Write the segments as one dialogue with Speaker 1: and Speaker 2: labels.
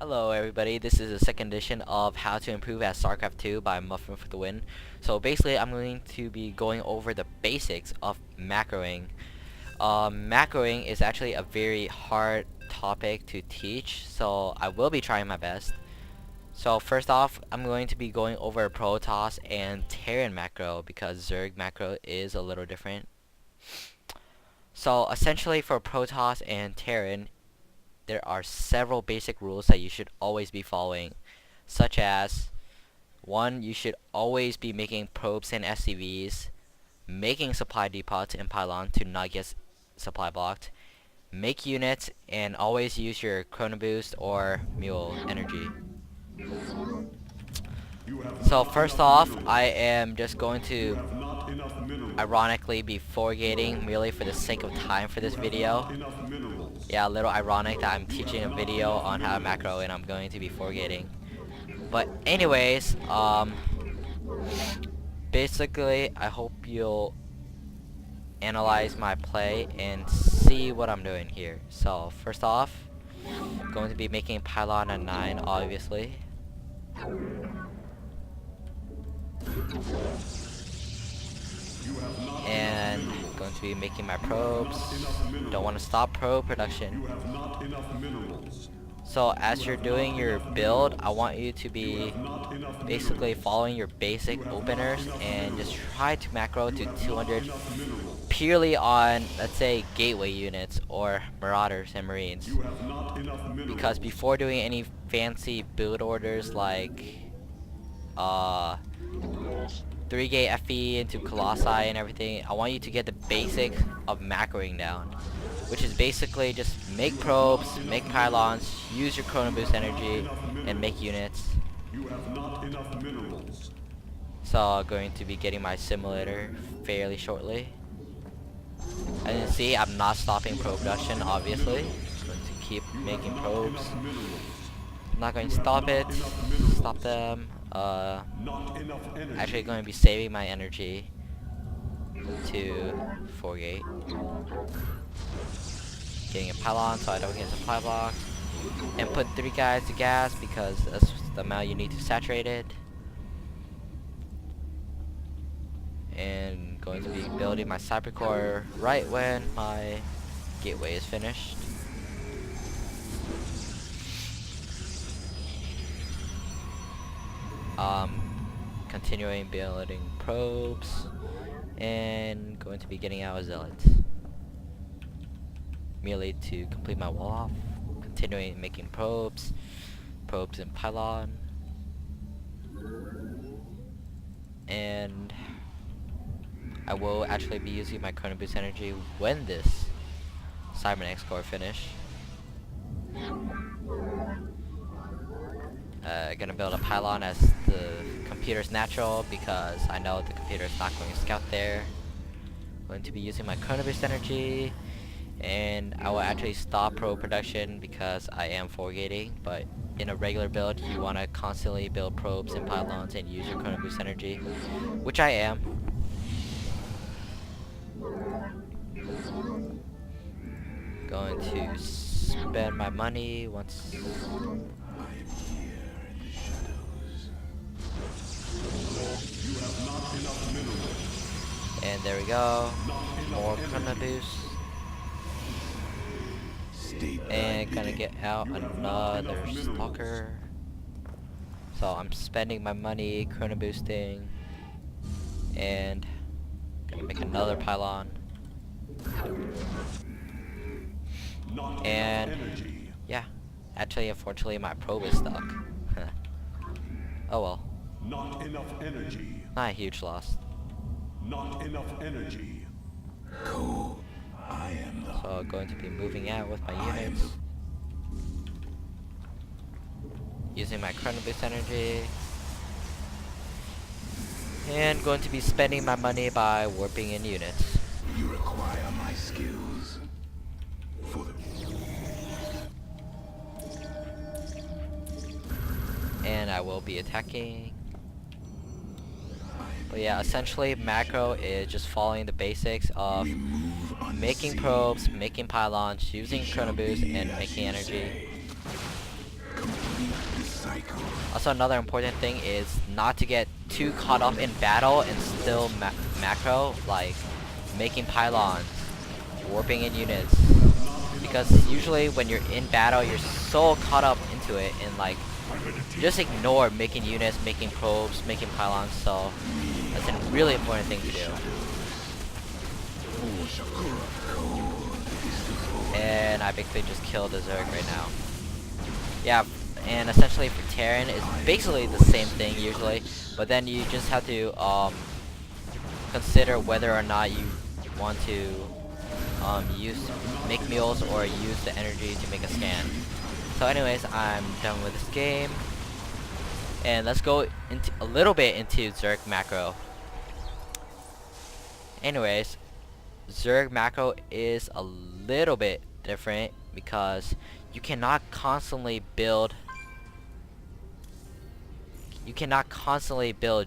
Speaker 1: Hello everybody, this is the second edition of How to Improve at StarCraft 2 by Muffin for the Win. So basically I'm going to be going over the basics of macroing. Macroing is actually a very hard topic to teach, so I will be trying my best. So first off, I'm going to be going over Protoss and Terran macro because Zerg macro is a little different. So essentially for Protoss and Terran, there are several basic rules that you should always be following, such as 1. You should always be making probes and SCVs, making supply depots and pylon to not get supply blocked, make units, and always use your chronoboost or mule energy. So first off, I am just going to ironically be forgating merely for the sake of time for this video. Yeah, a little ironic that I'm teaching a video on how to macro and I'm going to be forgating. But anyways, basically I hope you'll analyze my play and see what I'm doing here. So first off, I'm going to be making pylon at 9 obviously. And going to be making my probes. Don't want to stop probe production. So as you're doing your build, I want you to be basically following your basic openers and just try to macro to 200 purely on, let's say, gateway units or marauders and marines. Because before doing any fancy build orders like 3-gate FE into Colossi and everything, I want you to get the basic of macroing down, which is basically just make probes, make pylons, use your chronoboost energy, and make units. So I'm going to be getting my simulator fairly shortly. As you can see, I'm not stopping probe production, obviously. I'm going to keep making probes. I'm not going to stop them. Actually going to be saving my energy to 4-gate. Getting a pylon so I don't get supply blocked. And put 3 guys to gas because that's the amount you need to saturate it. And going to be building my cyber core right when my gateway is finished. Continuing building probes and going to be getting out a zealot merely to complete my wall off. Continuing making probes and pylon, and I will actually be using my chronoboost energy when this cybernetics core finish. Gonna build a pylon as the computer's natural because I know the computer is not going to scout there. Going to be using my chronoboost energy, and I will actually stop probe production because I am forgating, but in a regular build you want to constantly build probes and pylons and use your chronoboost energy, which I am. Going to spend my money once. And there we go. More chronoboost. And gonna get out another stalker. So I'm spending my money chronoboosting. And gonna make another pylon. And yeah, actually unfortunately my probe is stuck. Oh well.
Speaker 2: Not enough energy.
Speaker 1: Not a huge loss.
Speaker 2: Not enough energy. Cool. I am the.
Speaker 1: So going to be moving out with my units. Using my chronoboost energy. And going to be spending my money by warping in units.
Speaker 2: You require my skills. For the.
Speaker 1: And I will be attacking. But yeah, essentially macro is just following the basics of making probes, making pylons, using chronoboost, and making energy. Also, another important thing is not to get too caught up in battle and still macro, like making pylons, warping in units. Because usually when you're in battle, you're so caught up into it and like just ignore making units, making probes, making pylons. So that's a really important thing to do. And I basically just killed the Zerg right now. Yeah, and essentially for Terran, it's basically the same thing usually, but then you just have to consider whether or not you want to make mules or use the energy to make a scan. So anyways, I'm done with this game, and let's go into a little bit into Zerg macro. Anyways, Zerg macro is a little bit different because you cannot constantly build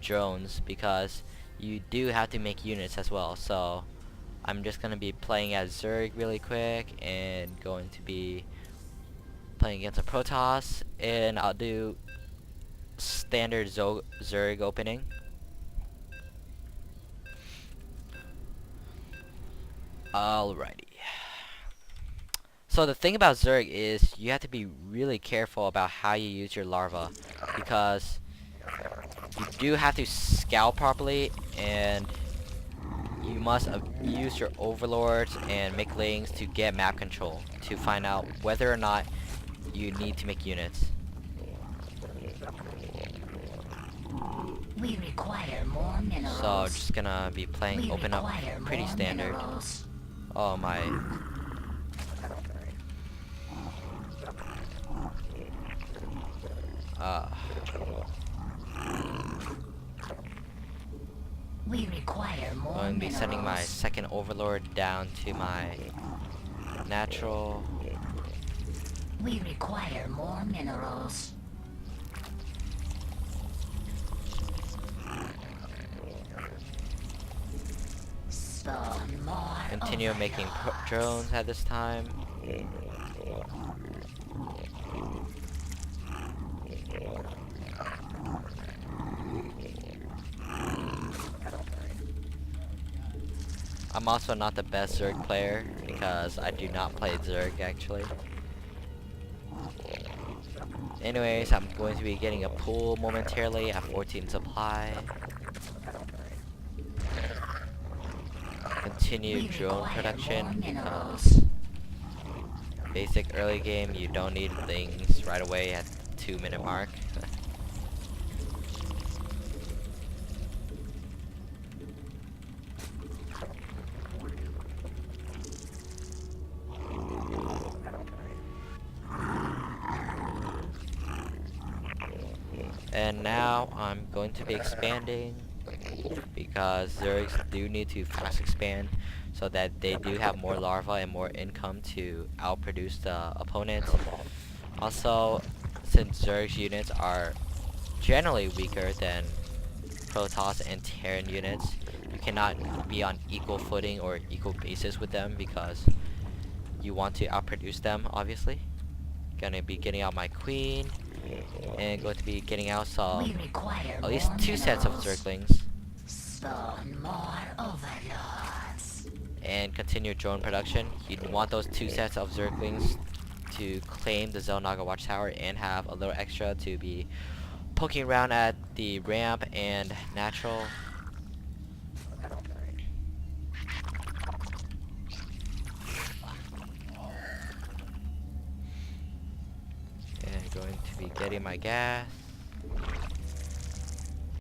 Speaker 1: drones because you do have to make units as well. So I'm just gonna be playing as Zerg really quick and going to be playing against a Protoss, and I'll do standard Zerg opening. Alrighty. So the thing about Zerg is you have to be really careful about how you use your larva, because you do have to scout properly, and you must use your overlords and McLings to get map control to find out whether or not you need to make units.
Speaker 3: We require more minerals.
Speaker 1: So just gonna be playing open up pretty standard.
Speaker 3: Minerals.
Speaker 1: Oh my.
Speaker 3: We require more
Speaker 1: I'm going to be sending my
Speaker 3: minerals.
Speaker 1: second overlord down to my natural.
Speaker 3: We require more minerals. Spawn more
Speaker 1: Continue making drones at this time. I'm also not the best Zerg player because I do not play Zerg actually. Anyways, I'm going to be getting a pool momentarily at 14 supply. Continue drone production because basic early game, you don't need things right away at the 2-minute mark. And now I'm going to be expanding because Zergs do need to fast expand so that they do have more larvae and more income to outproduce the opponent. Also, since Zerg's units are generally weaker than Protoss and Terran units, you cannot be on equal footing or equal basis with them because you want to outproduce them, obviously. Gonna be getting out my queen and going to be getting out some at least 2 sets of Zerglings.
Speaker 3: Spawn more overlords.
Speaker 1: And continue drone production. You want those 2 sets of Zerglings to claim the Xel'Naga Watchtower and have a little extra to be poking around at the ramp and natural. And going to be getting my gas.